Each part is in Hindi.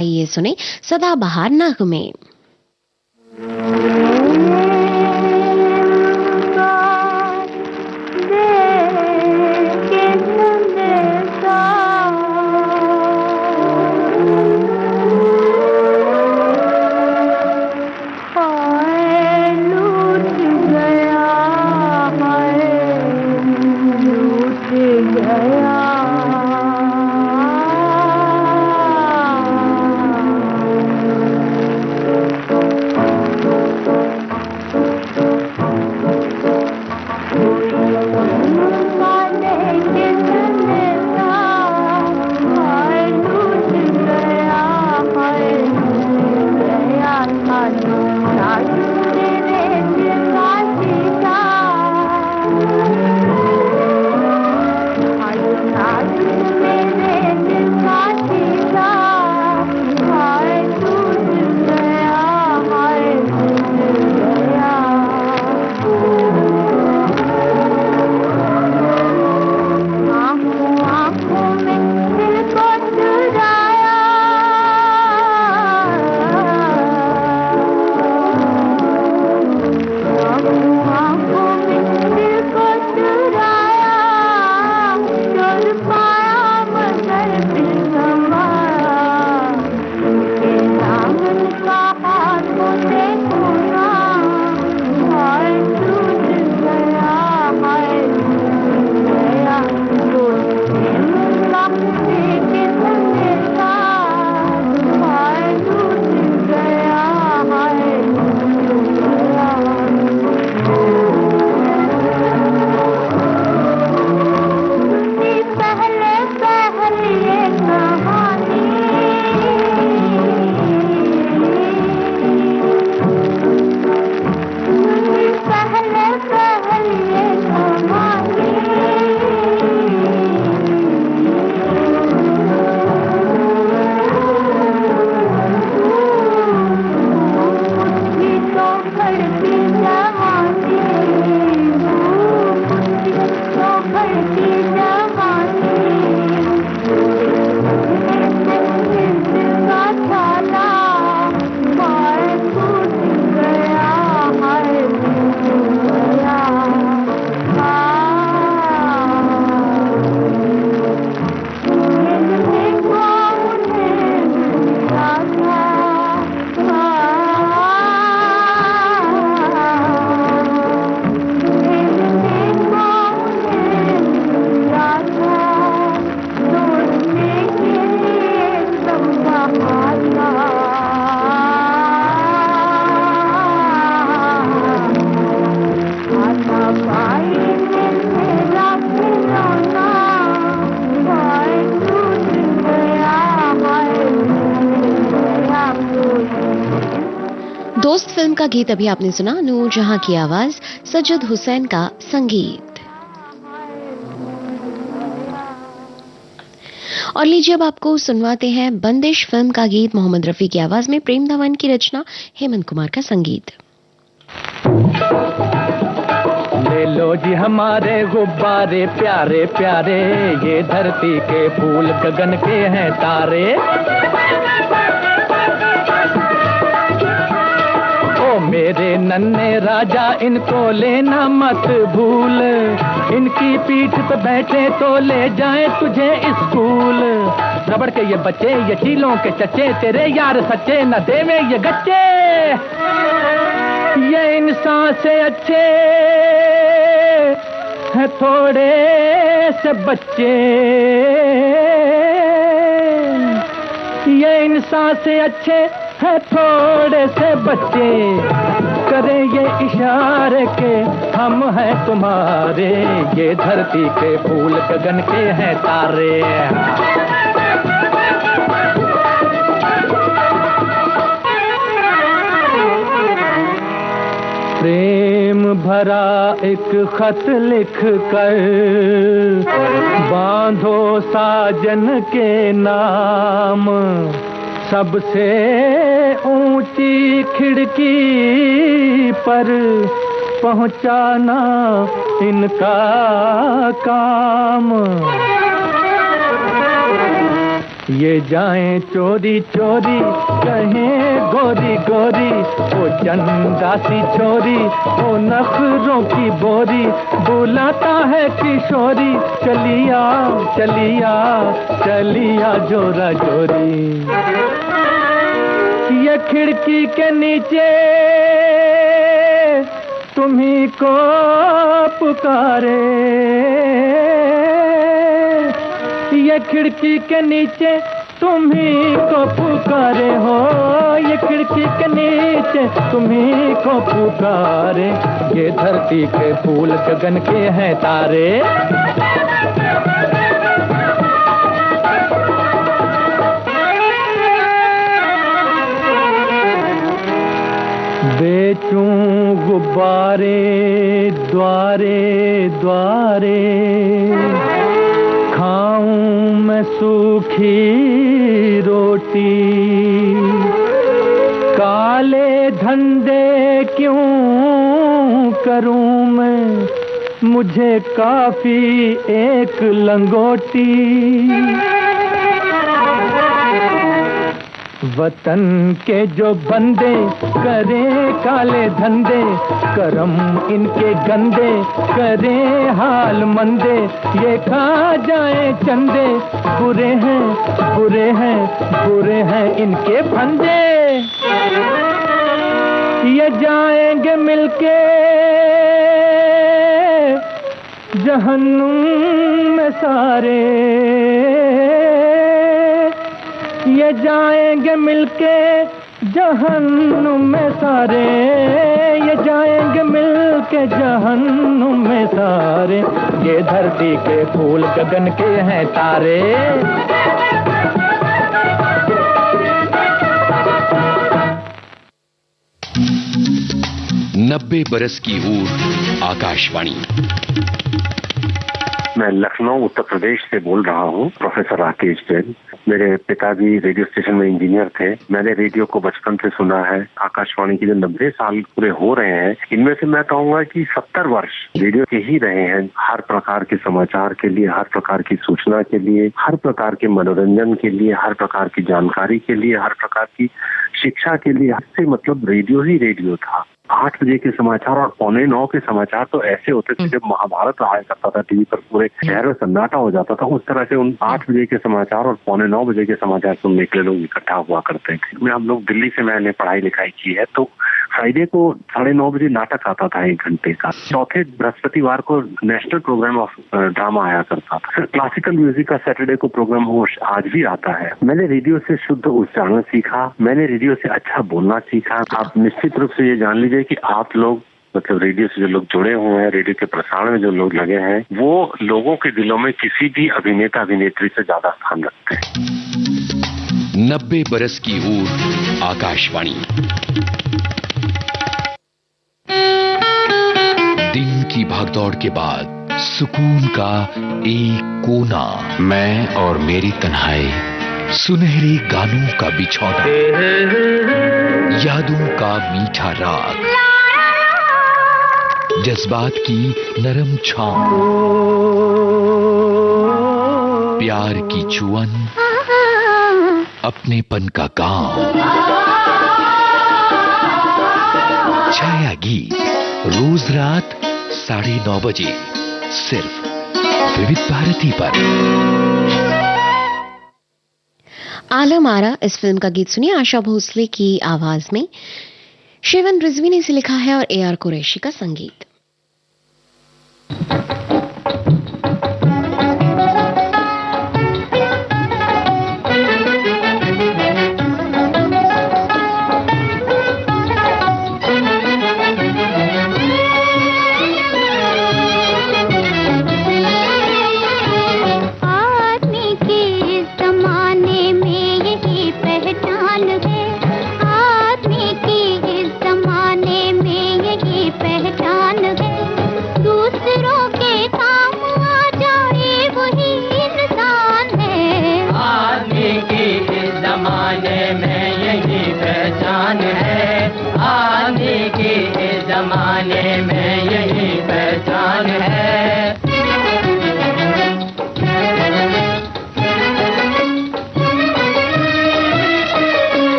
ये सुने सदाबहार नगमे। दोस्त फिल्म का गीत अभी आपने सुना। नूरजहां की आवाज, सज्जद हुसैन का संगीत। और लीजिए अब आपको सुनवाते हैं बंदिश फिल्म का गीत मोहम्मद रफी की आवाज में, प्रेम धवन की रचना, हेमंत कुमार का संगीत। ले लो जी हमारे गुब्बारे प्यारे प्यारे, ये धरती के फूल गगन के हैं तारे। मेरे नन्हे राजा इनको लेना मत भूल, इनकी पीठ पे बैठे तो ले जाए तुझे स्कूल। रबड़ के ये बच्चे, ये चीलों के चच्चे, तेरे यार सच्चे न देवे ये गच्चे। ये इंसान से अच्छे है थोड़े से बच्चे, ये इंसान से अच्छे है थोड़े से बच्चे। करें ये इशारे के हम हैं तुम्हारे, ये धरती के फूल गगन के हैं तारे। प्रेम भरा एक खत लिख कर बांधो साजन के नाम, सबसे ऊंची खिड़की पर पहुंचाना इनका काम। ये जाएं चोरी चोरी कहें गोरी गोरी, वो चंदा सी छोरी वो नखरों की बोरी, बुलाता है किशोरी चलिया चलिया चलिया जोरा जोरी। ये खिड़की के नीचे तुम्ही को पुकारे, ये खिड़की के नीचे तुम्ही को पुकारे हो, ये खिड़की के नीचे तुम्ही को पुकारे, ये धरती के फूल गगन के हैं तारे। बेचूं गुब्बारे द्वारे द्वारे, खाऊं मैं सूखी रोटी, काले धंधे क्यों करूं मैं, मुझे काफी एक लंगोटी। वतन के जो बंदे करे काले धंधे, करम इनके गंदे करे हाल मंदे, ये खा जाए चंदे, बुरे हैं बुरे हैं बुरे हैं इनके फंदे। ये जाएंगे मिलके जहन्नुम में सारे, ये जाएंगे मिलके जहन्नुम में सारे, ये जाएंगे मिलके जहन्नुम में सारे, ये धरती के फूल गगन के हैं तारे। 90 बरस की ऊर आकाशवाणी। मैं लखनऊ उत्तर प्रदेश से बोल रहा हूँ, प्रोफेसर राकेश जैन। मेरे पिताजी रेडियो स्टेशन में इंजीनियर थे। मैंने रेडियो को बचपन से सुना है। आकाशवाणी के जो 90 साल पूरे हो रहे हैं, इनमें से मैं कहूँगा कि 70 वर्ष रेडियो के ही रहे हैं। हर प्रकार के समाचार के लिए, हर प्रकार की सूचना के लिए, हर प्रकार के मनोरंजन के लिए, हर प्रकार की जानकारी के लिए, हर प्रकार की शिक्षा के लिए, से मतलब रेडियो ही रेडियो था। 8 बजे के समाचार और 8:45 के समाचार तो ऐसे होते थे जब महाभारत आया करता था टीवी पर, पूरे शहर में सन्नाटा हो जाता था। उस तरह से उन 8 बजे के समाचार और 8:45 बजे के समाचार सुनने के लिए लोग इकट्ठा हुआ करते थे। हम लोग दिल्ली से मैंने पढ़ाई लिखाई की है, तो फ्राइडे को 9:30 बजे नाटक आता था 1 घंटे का। चौथे बृहस्पतिवार को नेशनल प्रोग्राम ऑफ ड्रामा आया करता था। फिर क्लासिकल म्यूजिक का सैटरडे को प्रोग्राम आज भी आता है। मैंने रेडियो से शुद्ध उच्चारण सीखा, मैंने रेडियो से अच्छा बोलना सीखा। आप निश्चित रूप से ये जान लीजिए कि आप लोग, मतलब रेडियो से जो लोग जुड़े हुए हैं, रेडियो के प्रसारण में जो लोग लगे हैं, वो लोगों के दिलों में किसी भी अभिनेता अभिनेत्री से ज्यादा स्थान रखते हैं। 90 बरस की ऊर आकाशवाणी। दिन की भागदौड़ के बाद सुकून का एक कोना, मैं और मेरी तन्हाई, सुनहरे गानों का बिछौना, यादों का मीठा राग, जज्बात की नरम छांव, प्यार की चुअन, अपनेपन का गांव। छाया गीत रोज रात 9:30 बजे सिर्फ विविध भारती पर। आलम आरा, इस फिल्म का गीत सुनिए आशा भोसले की आवाज में। शिवन रिजवी ने इसे लिखा है और AR कुरैशी का संगीत।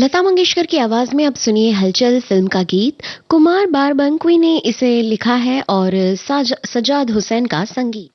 लता मंगेशकर की आवाज में अब सुनिए हलचल फिल्म का गीत। कुमार बारबंक्वी ने इसे लिखा है और सजाद हुसैन का संगीत।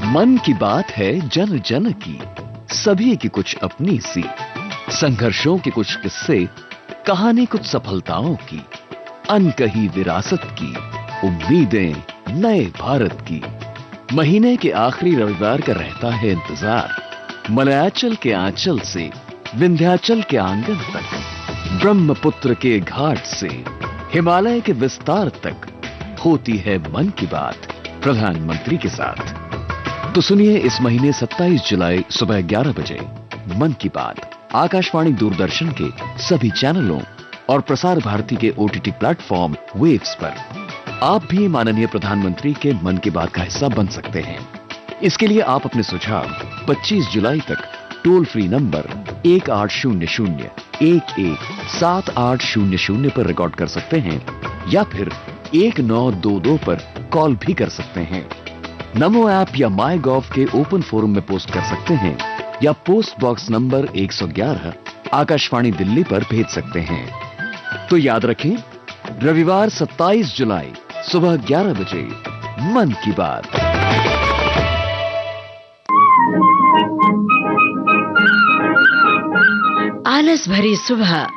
मन की बात है जन जन की, सभी की कुछ अपनी सी, संघर्षों के कुछ किस्से, कहानी कुछ सफलताओं की, अनकही विरासत की, उम्मीदें नए भारत की। महीने के आखिरी रविवार का रहता है इंतजार, मलयाचल के आंचल से विंध्याचल के आंगन तक, ब्रह्मपुत्र के घाट से हिमालय के विस्तार तक होती है मन की बात प्रधानमंत्री के साथ। तो सुनिए इस महीने 27 जुलाई सुबह 11 बजे मन की बात आकाशवाणी दूरदर्शन के सभी चैनलों और प्रसार भारती के OTT प्लेटफॉर्म वेव्स पर। आप भी माननीय प्रधानमंत्री के मन की बात का हिस्सा बन सकते हैं। इसके लिए आप अपने सुझाव 25 जुलाई तक टोल फ्री नंबर 1800-117800 पर रिकॉर्ड कर सकते हैं या फिर 1922 पर कॉल भी कर सकते हैं। नमो ऐप या माई गॉव के ओपन फोरम में पोस्ट कर सकते हैं या post box number 111 Akashvani Delhi पर भेज सकते हैं। तो याद रखें, रविवार 27 जुलाई सुबह 11 बजे मन की बात। आलस भरी सुबह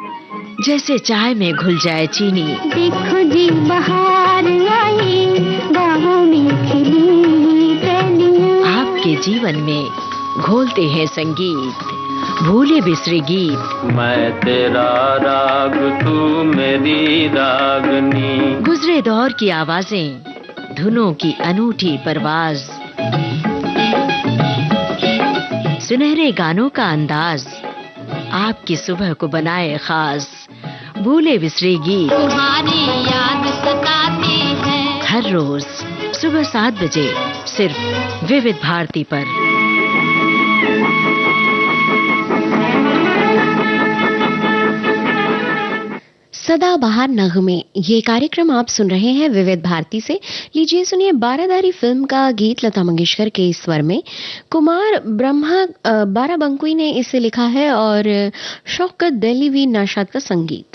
जैसे चाय में घुल जाए चीनी। देखो जी बहार आई, बाहों में खिली कलियां। आपके जीवन में घोलते हैं संगीत, भूले बिसरे गीत। मैं तेरा राग, तू मेरी रागनी। गुजरे दौर की आवाजें, धुनों की अनूठी परवाज, सुनहरे गानों का अंदाज आपकी सुबह को बनाए खास। भूले बिसरे गीत तुम्हारी याद सताती है। हर रोज सुबह 7 बजे सिर्फ विविध भारती पर। सदाबहार नगमे, ये कार्यक्रम आप सुन रहे हैं विविध भारती से। लीजिए सुनिए बारादारी फिल्म का गीत लता मंगेशकर के स्वर में। कुमार ब्रह्मा बाराबंकुई ने इसे लिखा है और शौकत दहलीवी नौशाद का संगीत।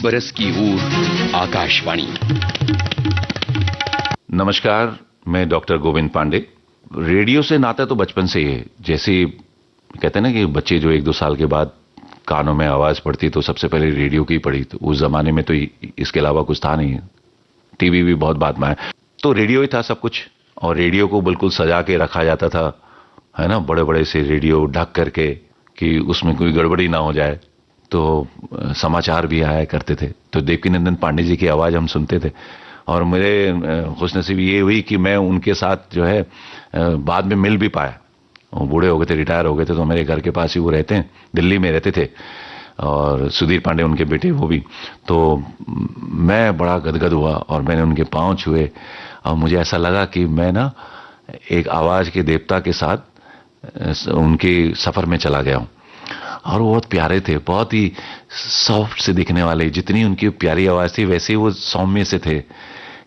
बरस की ऊर आकाशवाणी। नमस्कार, मैं डॉक्टर गोविंद पांडे। रेडियो से नाता तो बचपन से ही है। जैसे कहते हैं ना कि बच्चे जो 1-2 साल के बाद कानों में आवाज पड़ती तो सबसे पहले रेडियो की पड़ी। तो उस जमाने में तो इसके अलावा कुछ था नहीं, टीवी भी बहुत बाद में आया। तो रेडियो ही था सब कुछ, और रेडियो को बिल्कुल सजा के रखा जाता था, है ना, बड़े बड़े से रेडियो ढक करके कि उसमें कोई गड़बड़ी ना हो जाए। तो समाचार भी आया करते थे, तो देवकीनंदन पांडे जी की आवाज हम सुनते थे। और मेरे खुशनसीबी ये हुई कि मैं उनके साथ जो है बाद में मिल भी पाया। वो बूढ़े हो गए थे, रिटायर हो गए थे, तो मेरे घर के पास ही वो रहते हैं, दिल्ली में रहते थे, और सुधीर पांडे उनके बेटे वो भी। तो मैं बड़ा गदगद हुआ और मैंने उनके पांव छुए, और मुझे ऐसा लगा कि मैं ना एक आवाज के देवता के साथ उनके सफर में चला गया हूं। और वो बहुत प्यारे थे, बहुत ही सॉफ्ट से दिखने वाले, जितनी उनकी प्यारी आवाज थी वैसे ही वो सौम्य से थे।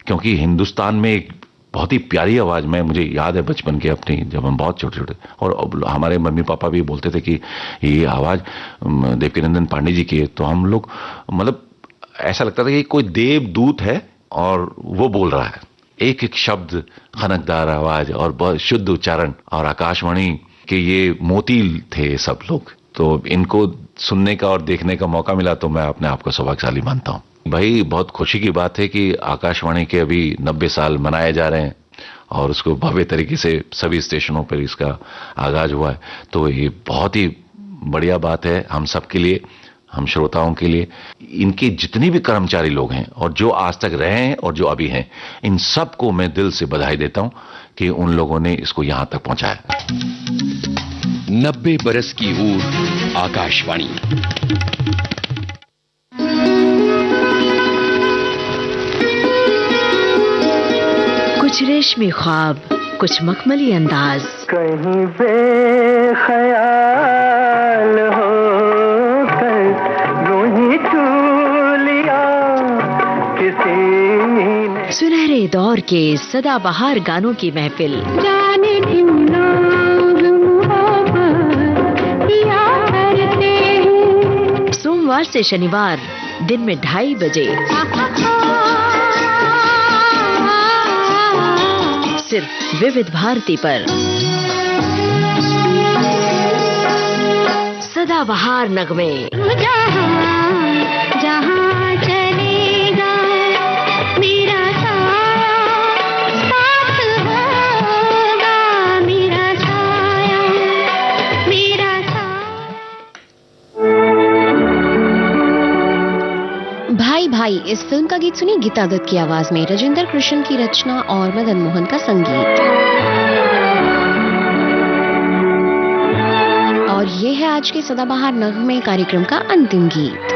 क्योंकि हिंदुस्तान में एक बहुत ही प्यारी आवाज, मैं मुझे याद है बचपन के अपनी, जब हम बहुत छोटे छोटे, और हमारे मम्मी पापा भी बोलते थे कि ये आवाज देवकीनंदन पांडे जी की है। तो हम लोग मतलब ऐसा लगता था कि कोई देवदूत है और वो बोल रहा है, एक एक शब्द, खनकदार आवाज और बहुत शुद्ध उच्चारण। और आकाशवाणी के ये मोती थे सब लोग। तो इनको सुनने का और देखने का मौका मिला तो मैं अपने आप को सौभाग्यशाली मानता हूं। भाई बहुत खुशी की बात है कि आकाशवाणी के अभी 90 साल मनाए जा रहे हैं, और उसको भव्य तरीके से सभी स्टेशनों पर इसका आगाज हुआ है। तो ये बहुत ही बढ़िया बात है हम सब के लिए, हम श्रोताओं के लिए। इनके जितने भी कर्मचारी लोग हैं और जो आज तक रहे हैं और जो अभी हैं, इन सबको मैं दिल से बधाई देता हूं कि उन लोगों ने इसको यहां तक पहुंचाया। 90 बरस की हूर आकाशवाणी। कुछ रेशमी ख्वाब, कुछ मखमली अंदाज, कहीं बेख्याल हो कर यूं ही छू लिया किसी ने। सुनहरे दौर के सदाबहार गानों की महफिल, जाने किन लोग मोहब्बत किया करते हैं। सोमवार से शनिवार दिन में 2:30 बजे, सिर्फ विविध भारती पर। सदाबहार नगमे, जहाँ जहाँ चलेगा मेरा साथ होगा, मेरा साया मेरा साथ। भाई भाई इस फिल्म का गीत सुनिए गीता दत्त की आवाज में, राजेंद्र कृष्ण की रचना और मदन मोहन का संगीत। और ये है आज के सदाबहार नगमे कार्यक्रम का अंतिम गीत।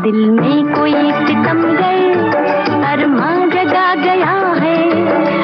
दिल में कोई सितमगर अरमां जगा गया है।